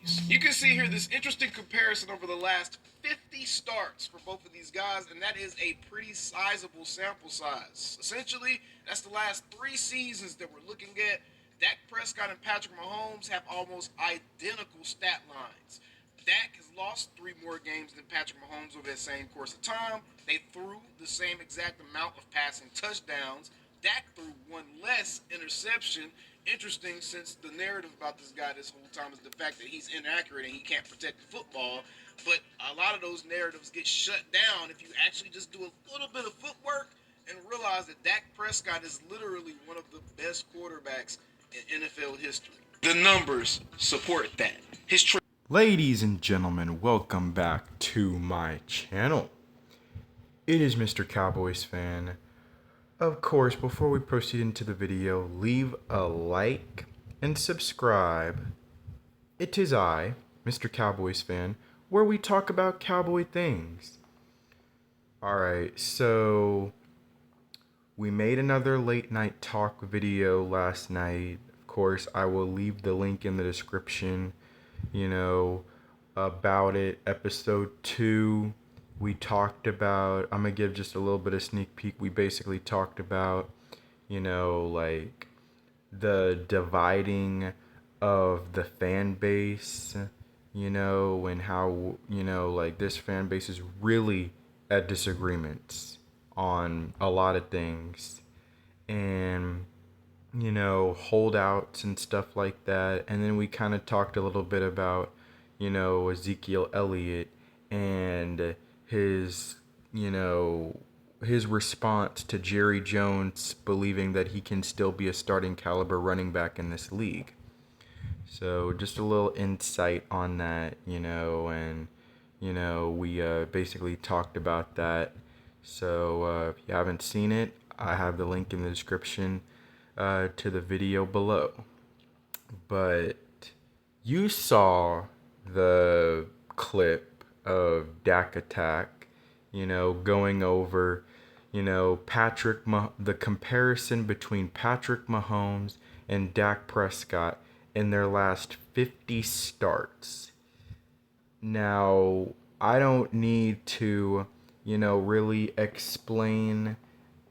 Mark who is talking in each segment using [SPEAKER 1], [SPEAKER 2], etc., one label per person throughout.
[SPEAKER 1] You can see here this interesting comparison over the last 50 starts for both of these guys, and that is a pretty sizable sample size. Essentially, that's the last 3 seasons that we're looking at. Dak Prescott and Patrick Mahomes have almost identical stat lines. Dak has lost 3 more games than Patrick Mahomes over that same course of time. They threw the same exact amount of passing touchdowns. Dak threw one less interception. Interesting, since the narrative about this guy this whole time is the fact that he's inaccurate and he can't protect the football. But a lot of those narratives get shut down if you actually just do a little bit of footwork and realize that Dak Prescott is literally one of the best quarterbacks in NFL history. The numbers support that.
[SPEAKER 2] Ladies and gentlemen, welcome back to my channel. It is Mr. Cowboys fan. Of course, before we proceed into the video, leave a like and subscribe. It is I, Mr. Cowboys fan, where we talk about cowboy things. Alright, so we made another late night talk video last night. Of course, I will leave the link in the description, about it. Episode 2, we talked about, I'm going to give just a little bit of sneak peek. We basically talked about, like the dividing of the fan base, and how, like this fan base is really at disagreements on a lot of things. And holdouts and stuff like that. And then we kind of talked a little bit about, Ezekiel Elliott and his, his response to Jerry Jones believing that he can still be a starting caliber running back in this league. So just a little insight on that, and, we basically talked about that. So if you haven't seen it, I have the link in the description to the video below. But you saw the clip of Dak Attack, going over, the comparison between Patrick Mahomes and Dak Prescott in their last 50 starts. Now, I don't need to, really explain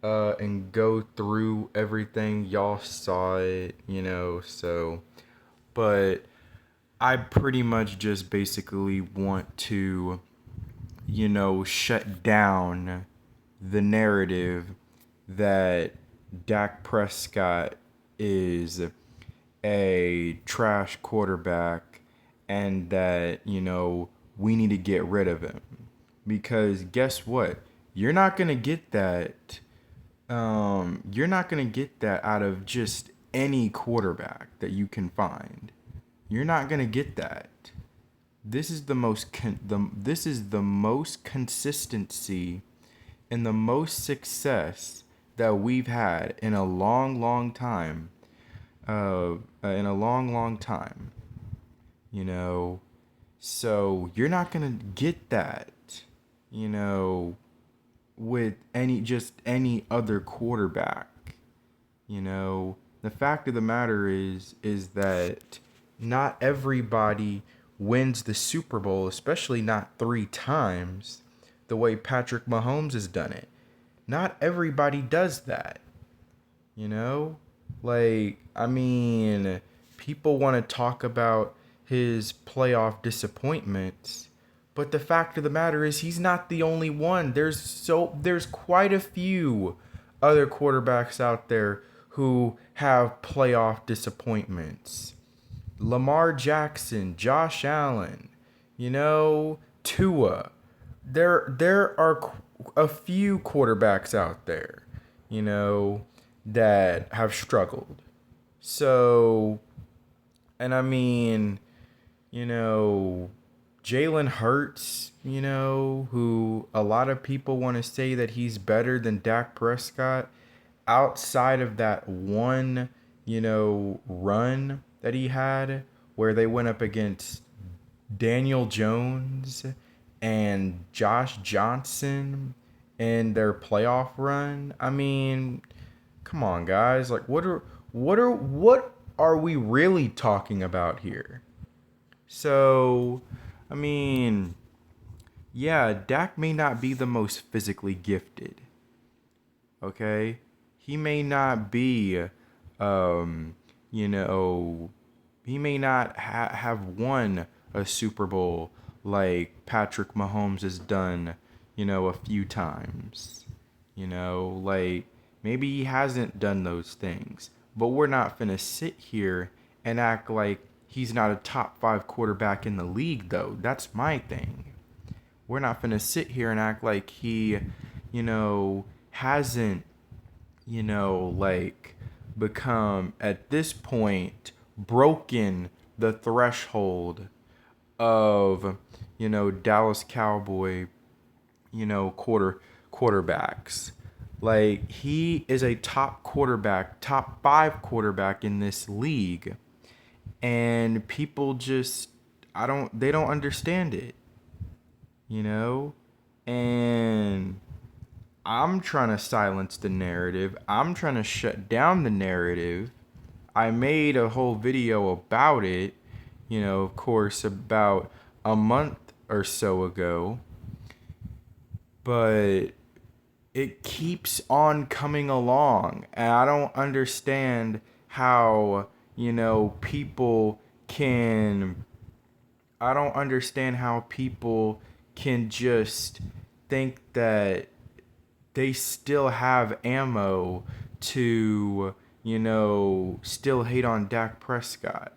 [SPEAKER 2] and go through everything. Y'all saw it, so, but I pretty much just basically want to, shut down the narrative that Dak Prescott is a trash quarterback and that, we need to get rid of him. Because guess what? You're not going to get that. You're not going to get that out of just any quarterback that you can find. You're not going to get that. This is the most consistency and the most success that we've had in a long time. So you're not going to get that, with any other quarterback. The fact of the matter is that not everybody wins the Super Bowl, especially not 3 times, the way Patrick Mahomes has done it. Not everybody does that. People want to talk about his playoff disappointments, but the fact of the matter is he's not the only one. There's quite a few other quarterbacks out there who have playoff disappointments. Lamar Jackson, Josh Allen, Tua. There are a few quarterbacks out there, that have struggled. So, and Jalen Hurts, who a lot of people want to say that he's better than Dak Prescott, outside of that one, run that he had where they went up against Daniel Jones and Josh Johnson in their playoff run. Come on, guys. Like, what are we really talking about here? So, I mean, yeah, Dak may not be the most physically gifted. Okay? He may not be, um, you know, he may not have won a Super Bowl like Patrick Mahomes has done, a few times. Like maybe he hasn't done those things. But we're not finna sit here and act like he's not a top 5 quarterback in the league, though. That's my thing. We're not finna sit here and act like he, hasn't, like become at this point broken the threshold of, Dallas Cowboy, quarterbacks. Like he is a top quarterback, top 5 quarterback in this league, and people just they don't understand it, you know? And I'm trying to silence the narrative. I'm trying to shut down the narrative. I made a whole video about it, of course, about a month or so ago. But it keeps on coming along. And I don't understand how, people can. I don't understand how people can just think that they still have ammo to, still hate on Dak Prescott.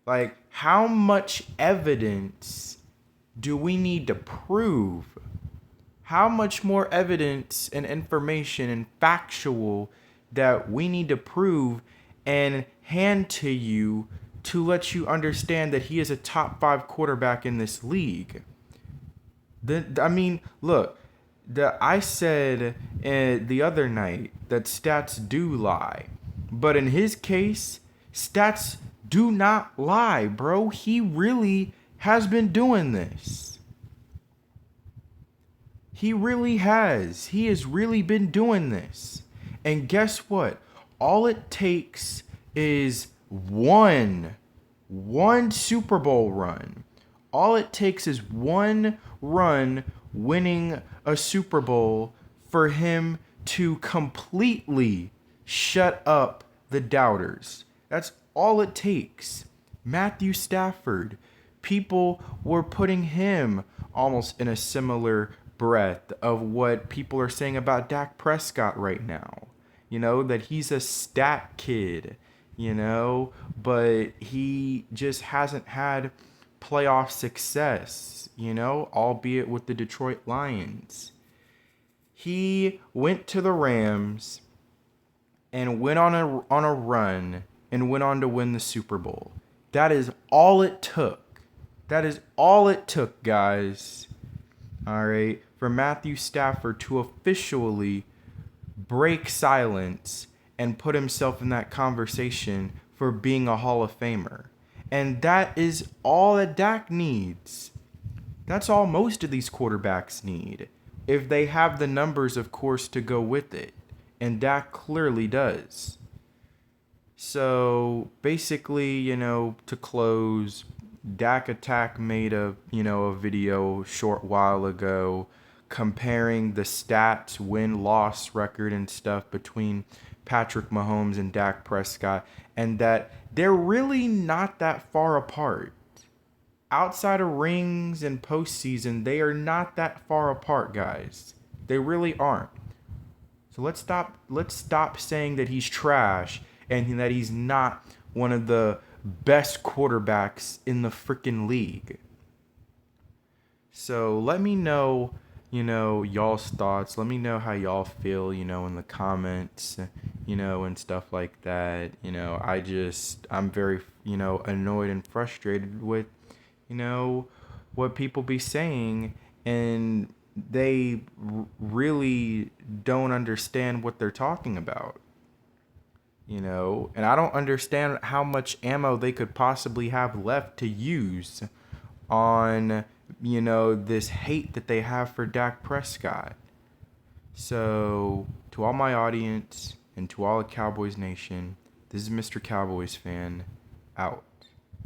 [SPEAKER 2] Like, how much evidence do we need to prove? How much more evidence and information and factual that we need to prove and hand to you to let you understand that he is a top 5 quarterback in this league? Look, I said the other night that stats do lie. But in his case, stats do not lie, bro. He really has been doing this. He really has. He has really been doing this. And guess what? All it takes is one Super Bowl run. All it takes is one run winning a Super Bowl for him to completely shut up the doubters. That's all it takes. Matthew Stafford, people were putting him almost in a similar breath of what people are saying about Dak Prescott right now. That he's a stat kid, but he just hasn't had playoff success, albeit with the Detroit Lions. He went to the Rams and went on a run and went on to win the Super Bowl. That is all it took. That is all it took, guys. All right, for Matthew Stafford to officially break silence and put himself in that conversation for being a Hall of Famer. And that is all that Dak needs. That's all most of these quarterbacks need. If they have the numbers, of course, to go with it. And Dak clearly does. So basically, to close, Dak Attack made a video a short while ago comparing the stats, win-loss record and stuff between Patrick Mahomes and Dak Prescott, and that they're really not that far apart. Outside of rings and postseason, they are not that far apart, guys. They really aren't. So let's stop saying that he's trash and that he's not one of the best quarterbacks in the freaking league. So let me know, y'all's thoughts. Let me know how y'all feel, in the comments, and stuff like that. I'm very, annoyed and frustrated with, what people be saying, and they really don't understand what they're talking about. And I don't understand how much ammo they could possibly have left to use on, this hate that they have for Dak Prescott. So, to all my audience and to all of Cowboys Nation, this is Mr. Cowboys Fan, out.